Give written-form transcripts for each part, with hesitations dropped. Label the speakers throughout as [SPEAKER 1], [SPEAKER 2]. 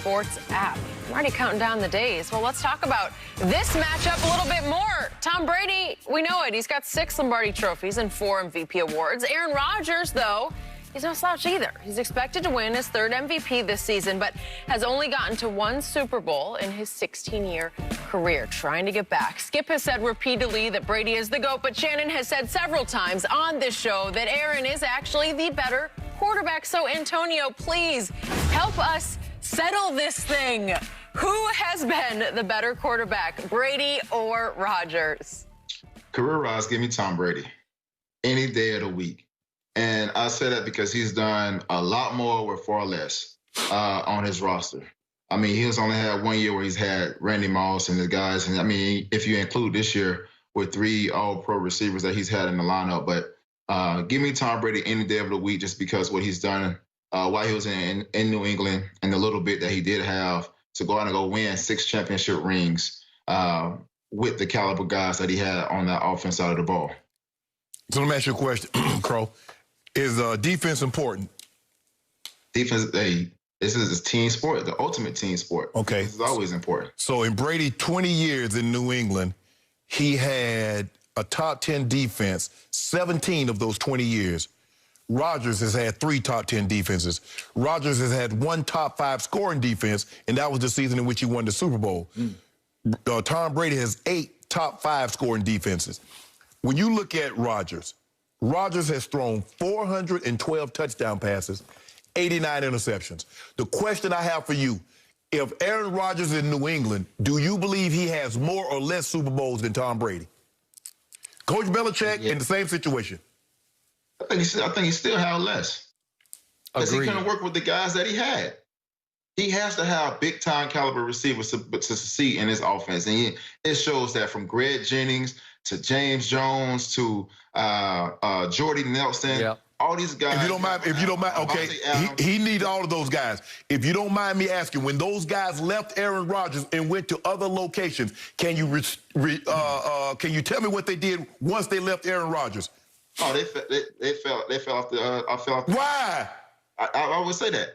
[SPEAKER 1] Sports app. I'm already counting down the days. Well, let's talk about this matchup a little bit more. Tom Brady, we know it. He's got 6 Lombardi trophies and 4 MVP awards. Aaron Rodgers, though, he's no slouch either. He's expected to win his 3rd MVP this season, but has only gotten to 1 Super Bowl in his 16-year career, trying to get back. Skip has said repeatedly that Brady is the GOAT, but Shannon has said several times on this show that Aaron is actually the better quarterback. So, Antonio, please help us settle this thing. Who has been the better quarterback, Brady or Rodgers?
[SPEAKER 2] Career-wise, give me Tom Brady any day of the week. And I say that because he's done a lot more with far less on his roster. I mean, he's only had 1 year where he's had Randy Moss and the guys. And I mean, if you include this year with 3 all-pro receivers that he's had in the lineup. But give me Tom Brady any day of the week just because what he's done while he was in New England and the little bit that he did have to go out and go win 6 championship rings with the caliber guys that he had on that offense side of the ball.
[SPEAKER 3] So let me ask you a question, Crow. Is defense important?
[SPEAKER 2] Defense, hey, this is a team sport, the ultimate team sport.
[SPEAKER 3] Okay.
[SPEAKER 2] This is always important.
[SPEAKER 3] So in Brady, 20 years in New England, he had a top 10 defense, 17 of those 20 years. Rodgers has had 3 top 10 defenses. Rodgers has had 1 top 5 scoring defense, and that was the season in which he won the Super Bowl. Tom Brady has 8 top 5 scoring defenses. When you look at Rodgers has thrown 412 touchdown passes, 89 interceptions. The question I have for you, if Aaron Rodgers is in New England, do you believe he has more or less Super Bowls than Tom Brady? Coach Belichick in the same situation.
[SPEAKER 2] I think he still had less. Because he couldn't work with the guys that he had. He has to have big-time caliber receivers to succeed in his offense. And it shows that from Greg Jennings to James Jones to Jordy Nelson. Yep. All these guys. If you don't mind, okay, he needs all of those guys. If you don't mind me asking, when those guys left Aaron Rodgers and went to other locations, can you tell me what they did once they left Aaron Rodgers? Oh, they fell off the.
[SPEAKER 3] Why?
[SPEAKER 2] I would say that.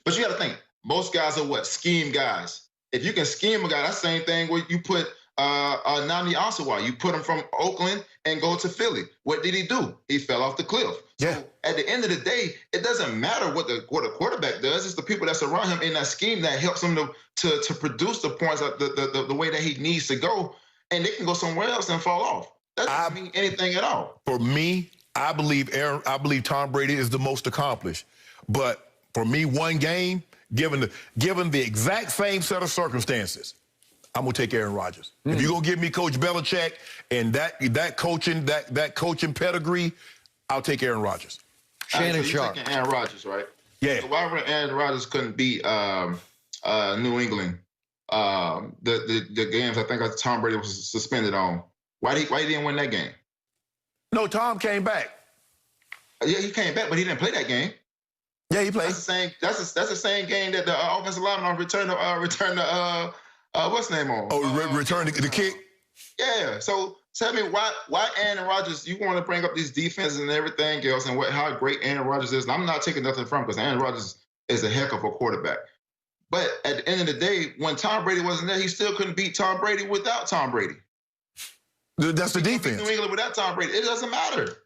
[SPEAKER 2] But you got to think, most guys are what? Scheme guys. If you can scheme a guy, that's the same thing where you put Nnamdi Asomugha. You put him from Oakland and go to Philly. What did he do? He fell off the cliff.
[SPEAKER 3] Yeah.
[SPEAKER 2] So at the end of the day, it doesn't matter what a quarterback does. It's the people that surround him in that scheme that helps him to produce the points the way that he needs to go. And they can go somewhere else and fall off. That doesn't mean anything at all.
[SPEAKER 3] For me, I believe Tom Brady is the most accomplished. But for me, one game, given the exact same set of circumstances, I'm gonna take Aaron Rodgers. If you're gonna give me Coach Belichick and that coaching pedigree, I'll take Aaron Rodgers.
[SPEAKER 2] Shannon Sharp. Taking Aaron Rodgers, right?
[SPEAKER 3] Yeah.
[SPEAKER 2] So why Aaron Rodgers couldn't beat New England? The games I think Tom Brady was suspended on. Why he didn't win that game?
[SPEAKER 3] No, Tom came back.
[SPEAKER 2] Yeah, he came back, but he didn't play that game.
[SPEAKER 3] Yeah, he played.
[SPEAKER 2] That's the same game that the offensive lineman returned the what's the name on?
[SPEAKER 3] Return the kick.
[SPEAKER 2] Yeah. So tell me why Aaron Rodgers? You want to bring up these defenses and everything else, and how great Aaron Rodgers is. And I'm not taking nothing from because Aaron Rodgers is a heck of a quarterback. But at the end of the day, when Tom Brady wasn't there, he still couldn't beat Tom Brady without Tom Brady.
[SPEAKER 3] That's the defense.
[SPEAKER 2] New England without Tom Brady, it doesn't matter.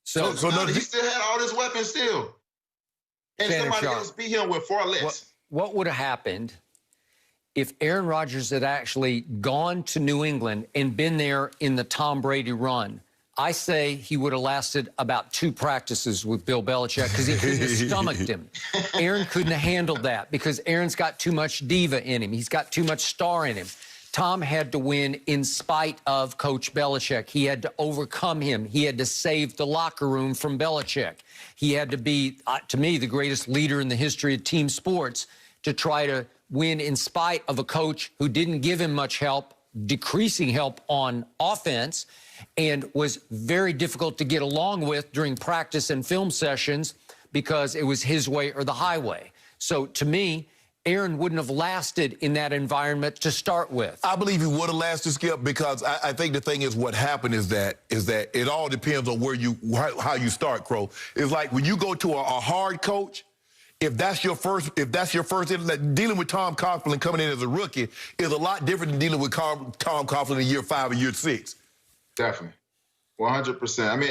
[SPEAKER 2] So he still had all his weapons still. And somebody else beat him with far less.
[SPEAKER 4] What would have happened if Aaron Rodgers had actually gone to New England and been there in the Tom Brady run? I say he would have lasted about 2 practices with Bill Belichick because he couldn't have stomached him. Aaron couldn't have handled that because Aaron's got too much diva in him. He's got too much star in him. Tom had to win in spite of Coach Belichick. He had to overcome him. He had to save the locker room from Belichick. He had to be, to me, the greatest leader in the history of team sports to try to win in spite of a coach who didn't give him much help, decreasing help on offense, and was very difficult to get along with during practice and film sessions because it was his way or the highway. So to me, Aaron wouldn't have lasted in that environment to start with.
[SPEAKER 3] I believe he would have lasted, Skip, because I think the thing is what happened is that it all depends on how you start, Crow. It's like when you go to a hard coach if that's your first, like, dealing with Tom Coughlin coming in as a rookie is a lot different than dealing with Tom Coughlin in year 5 or year 6.
[SPEAKER 2] Definitely, 100%. I mean,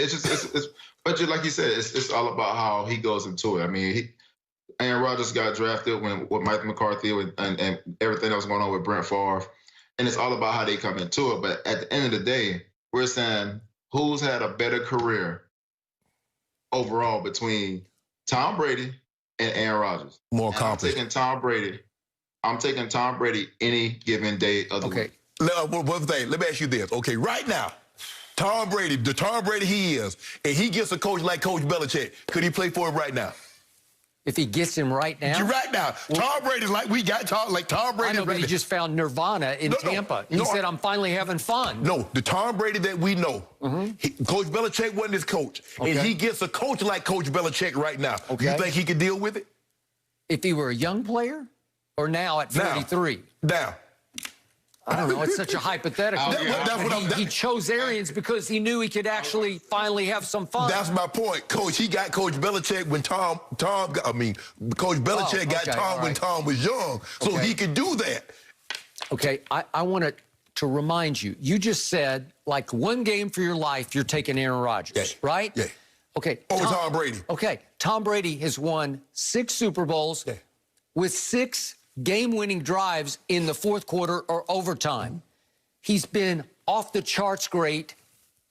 [SPEAKER 2] but like you said, it's all about how he goes into it. I mean, Aaron Rodgers got drafted with Mike McCarthy and everything that was going on with Brent Favre, and it's all about how they come into it. But at the end of the day, we're saying who's had a better career overall between Tom Brady and Aaron Rodgers.
[SPEAKER 3] More accomplished.
[SPEAKER 2] I'm taking Tom Brady any given day of the week.
[SPEAKER 3] One thing, let me ask you this. Okay, right now, Tom Brady, the Tom Brady he is, and he gets a coach like Coach Belichick, could he play for him right now?
[SPEAKER 4] If he gets him right now?
[SPEAKER 3] Right now. Tom Brady's like we got Tom Brady.
[SPEAKER 4] I know, but he just found nirvana in Tampa. He said, I'm finally having fun.
[SPEAKER 3] No, the Tom Brady that we know, Coach Belichick wasn't his coach. Okay. And he gets a coach like Coach Belichick right now. Okay. You think he could deal with it?
[SPEAKER 4] If he were a young player or now at 33?
[SPEAKER 3] Now.
[SPEAKER 4] I don't know. It's such a hypothetical. He chose Arians because he knew he could actually finally have some fun.
[SPEAKER 3] That's my point, Coach. He got Coach Belichick when Coach Belichick got Tom when Tom was young, so he could do that. Okay,
[SPEAKER 4] I want to remind you. You just said, like, one game for your life, you're taking Aaron Rodgers, right?
[SPEAKER 3] Yeah.
[SPEAKER 4] Okay.
[SPEAKER 3] Over Tom Brady.
[SPEAKER 4] Okay. Tom Brady has won 6 Super Bowls with 6 game-winning drives in the fourth quarter or overtime. He's been off the charts great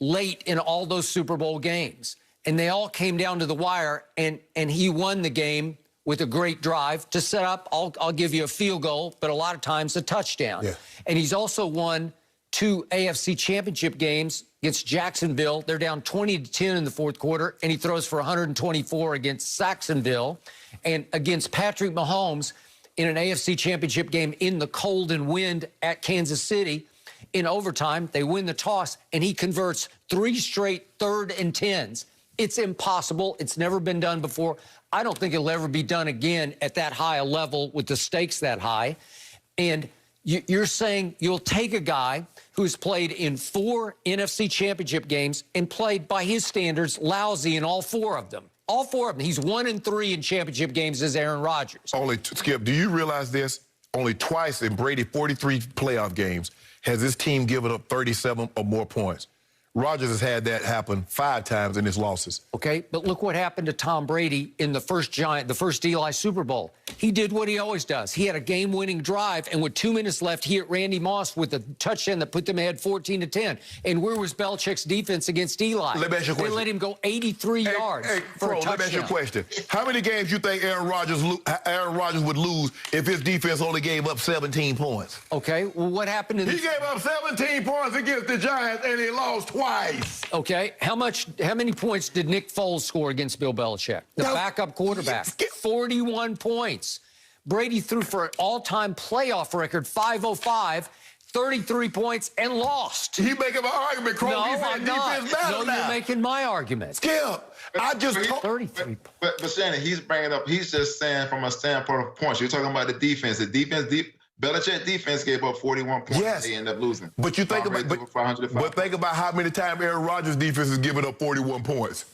[SPEAKER 4] late in all those Super Bowl games. And they all came down to the wire, and he won the game with a great drive to set up, I'll give you a field goal, but a lot of times a touchdown. Yeah. And he's also won 2 AFC championship games against Jacksonville. They're down 20-10 in the fourth quarter, and he throws for 124 against Jacksonville. And against Patrick Mahomes, in an AFC championship game in the cold and wind at Kansas City, in overtime, they win the toss, and he converts 3 straight 3rd and 10s. It's impossible. It's never been done before. I don't think it'll ever be done again at that high a level with the stakes that high. And you're saying you'll take a guy who's played in 4 NFC championship games and played, by his standards, lousy in all 4 of them. All 4 of them. He's 1-3 in championship games as Aaron Rodgers.
[SPEAKER 3] Skip, do you realize this? Only twice in Brady 43 playoff games has his team given up 37 or more points. Rodgers has had that happen 5 times in his losses. Okay,
[SPEAKER 4] but look what happened to Tom Brady in the first Eli Super Bowl. He did what he always does. He had a game-winning drive, and with 2 minutes left, he hit Randy Moss with a touchdown that put them ahead 14-10. And where was Belichick's defense against Eli?
[SPEAKER 3] Let me ask you a question.
[SPEAKER 4] They let him go 83 yards for a touchdown.
[SPEAKER 3] Let me ask you a question. How many games you think Aaron Rodgers would lose if his defense only gave up 17 points?
[SPEAKER 4] Okay, well, what happened in
[SPEAKER 3] He gave up 17 points against the Giants, and he lost twice.
[SPEAKER 4] Okay, how many points did Nick Foles score against Bill Belichick? The backup quarterback. 41 points. Brady threw for an all-time playoff record, 505, 33 points, and lost.
[SPEAKER 3] You making my argument, Crow.
[SPEAKER 4] No, I'm not. No, you're making my argument.
[SPEAKER 3] Skip, I just told
[SPEAKER 4] 33.
[SPEAKER 2] But Shannon, he's just saying from a standpoint of points. You're talking about the defense. Belichick defense gave up 41 points.
[SPEAKER 3] Yes.
[SPEAKER 2] They ended up losing.
[SPEAKER 3] But you think about how many times Aaron Rodgers' defense has given up 41 points.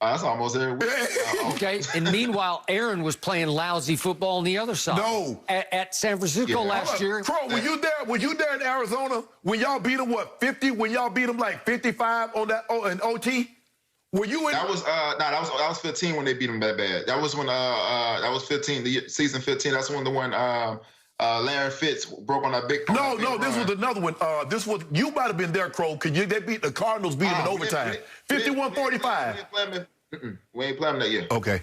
[SPEAKER 2] That's almost every week.
[SPEAKER 4] Okay, and meanwhile, Aaron was playing lousy football on the other side.
[SPEAKER 3] No.
[SPEAKER 4] At San Francisco last year.
[SPEAKER 3] Crow, were you there? Were you there in Arizona when y'all beat them, 50? When y'all beat them like 55 on that in OT? Were you in?
[SPEAKER 2] That was 15 when they beat them that bad. That was when that was 15, season 15. That's when Larry Fitz broke on that big.
[SPEAKER 3] This was another one. You might have been there, Crow, because the Cardinals beat them in overtime. 51-45.
[SPEAKER 2] We ain't playing that year.
[SPEAKER 3] Okay.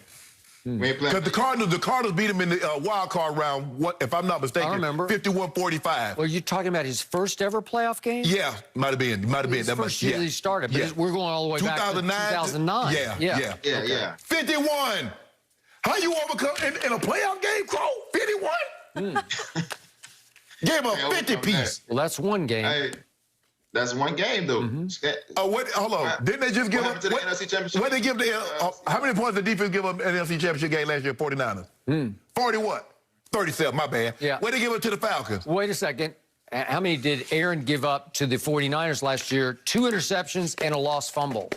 [SPEAKER 2] We ain't playing.
[SPEAKER 3] Because the Cardinals beat them in the wild card round. If I'm not mistaken,
[SPEAKER 4] I remember
[SPEAKER 3] 51-45.
[SPEAKER 4] Well, you talking about his first ever playoff game?
[SPEAKER 3] Yeah, might have been.
[SPEAKER 4] That first year he started, but we're going all the way back to 2009.
[SPEAKER 2] Yeah.
[SPEAKER 3] 51. How you overcome in a playoff game, Crow? 51. Gave up 50 piece.
[SPEAKER 4] Well, that's one game.
[SPEAKER 2] Hey, that's one game, though.
[SPEAKER 3] Hold on. Didn't they just give up
[SPEAKER 2] to the NFC Championship?
[SPEAKER 3] What they give how many points did the defense give up in the NFC Championship game last year? 49ers. 40 what? 37. My bad.
[SPEAKER 4] Yeah.
[SPEAKER 3] What did they give up to the Falcons?
[SPEAKER 4] Wait a second. How many did Aaron give up to the 49ers last year? 2 interceptions and a lost fumble.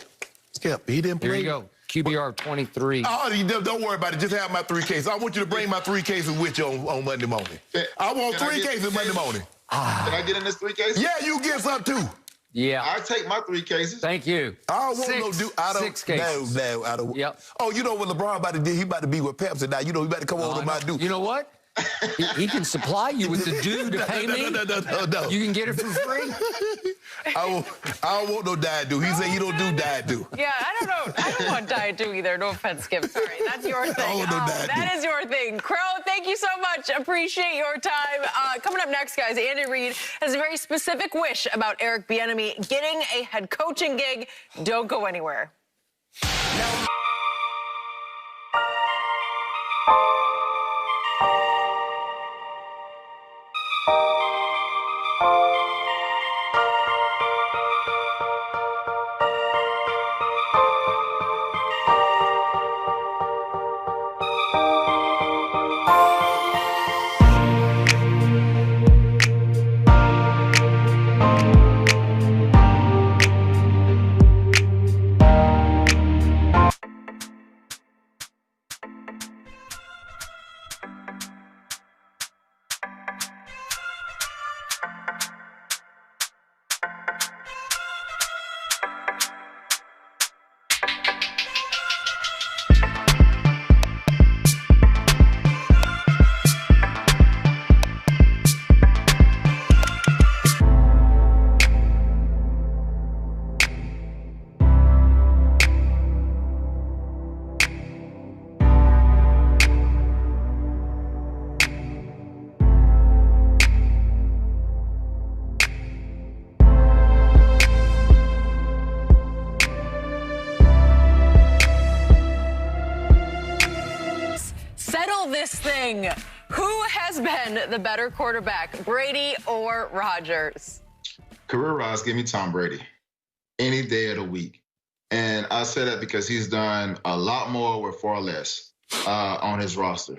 [SPEAKER 3] Skip. He didn't play.
[SPEAKER 4] There you go. QBR of 23.
[SPEAKER 3] Oh, don't worry about it. Just have my 3 cases. I want you to bring my 3 cases with you on Monday morning. I want 3 cases Monday morning.
[SPEAKER 2] Can I get in this 3 cases?
[SPEAKER 3] Yeah, you get some too.
[SPEAKER 4] Yeah.
[SPEAKER 2] I take my 3 cases.
[SPEAKER 4] Thank you.
[SPEAKER 3] I don't want no dude. I don't.
[SPEAKER 4] 6 cases.
[SPEAKER 3] No, I don't.
[SPEAKER 4] Yep.
[SPEAKER 3] Oh, you know what LeBron about to do? He about to be with Pepsi now. You know he about to come over to my dude.
[SPEAKER 4] You know what? he can supply you with the dew to pay me.
[SPEAKER 3] No.
[SPEAKER 4] You can get it for free.
[SPEAKER 3] I don't want no diet dew. He said he don't do diet dew.
[SPEAKER 1] Yeah, I don't know. I don't want diet dew either. No offense, Skip. Sorry, that's your thing.
[SPEAKER 3] want no diet dew.
[SPEAKER 1] That is your thing. Crow, thank you so much. Appreciate your time. Coming up next, guys, Andy Reid has a very specific wish about Eric Bieniemy getting a head coaching gig. Don't go anywhere. This thing. Who has been the better quarterback, Brady or Rodgers?
[SPEAKER 2] Career-wise, give me Tom Brady any day of the week. And I say that because he's done a lot more with far less on his roster.